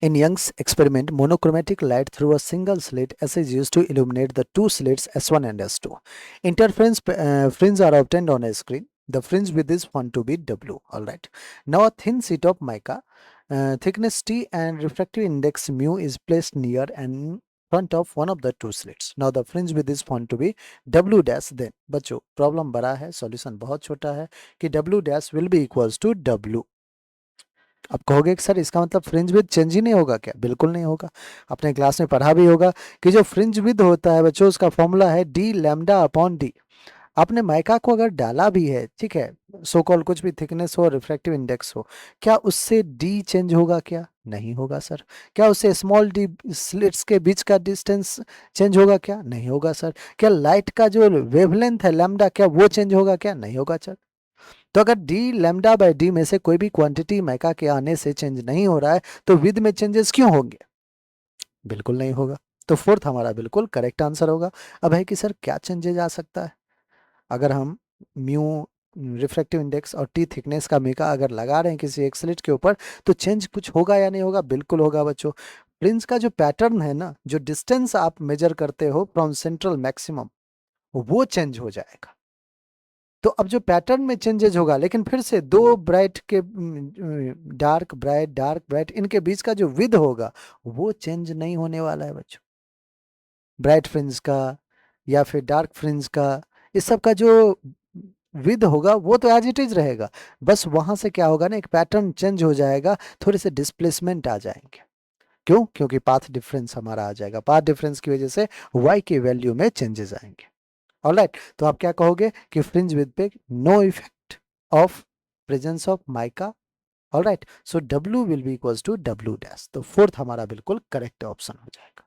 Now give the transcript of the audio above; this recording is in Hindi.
In Young's experiment, monochromatic light through a single slit S is used to illuminate the two slits S1 and S2. Interference fringes are obtained on a screen. The fringe width is found to be W. All right. Now a thin sheet of mica, thickness T and refractive index mu is placed near and front of one of the two slits. Now the fringe width is found to be W dash. Then बच्चों प्रॉब्लम बड़ा है, सॉल्यूशन बहुत छोटा है कि W dash will be equals to W. आप कहोगे कि सर इसका मतलब फ्रिंज विद चेंज ही नहीं होगा क्या? बिल्कुल नहीं होगा। अपने क्लास में पढ़ा भी होगा कि जो फ्रिंज विद होता है बच्चों, उसका फॉर्मूला है डी लैम्डा अपॉन डी। आपने माइका को अगर डाला भी है, ठीक है, सो कॉल कुछ भी थिकनेस हो, रिफ्रैक्टिव इंडेक्स हो, क्या उससे डी चेंज होगा क्या? नहीं होगा सर। क्या उससे स्मॉल डी स्लिट्स के बीच का डिस्टेंस चेंज होगा क्या? नहीं होगा सर। क्या लाइट का जो वेवलेंथ है लैम्डा, क्या वो चेंज होगा क्या? नहीं होगा सर। तो अगर डी लैम्डा बाय डी में से कोई भी क्वांटिटी माइका के आने से चेंज नहीं हो रहा है, तो विद में चेंजेस क्यों होंगे? बिल्कुल नहीं होगा। तो फोर्थ हमारा बिल्कुल करेक्ट आंसर होगा। अब है कि सर क्या चेंजेज आ सकता है? अगर हम म्यू रिफ्रैक्टिव इंडेक्स और टी थिकनेस का मीका अगर लगा रहे हैं किसी एक स्लिट के ऊपर, तो चेंज कुछ होगा या नहीं होगा? बिल्कुल होगा बच्चों। फ्रिंज का जो पैटर्न है ना, जो डिस्टेंस आप मेजर करते हो फ्रॉम सेंट्रल मैक्सिमम, वो चेंज हो जाएगा। तो अब जो पैटर्न में चेंजेज होगा, लेकिन फिर से दो ब्राइट के डार्क ब्राइट इनके बीच का जो विद होगा, वो चेंज नहीं होने वाला है बच्चों। ब्राइट फ्रिंज का या फिर डार्क फ्रिंज का, इस सब का जो विद होगा वो तो एज इट इज रहेगा। बस वहां से क्या होगा ना, एक पैटर्न चेंज हो जाएगा, थोड़े से डिस्प्लेसमेंट आ जाएंगे। क्यों? क्योंकि पाथ डिफरेंस हमारा आ जाएगा। पाथ डिफरेंस की वजह से वाई की वैल्यू में चेंजेस आएंगे। ऑलराइट, तो आप क्या कहोगे कि फ्रिंज विद पे no effect of presence of mica. Alright, so W will be equals to W dash. तो फोर्थ हमारा बिल्कुल करेक्ट ऑप्शन हो जाएगा।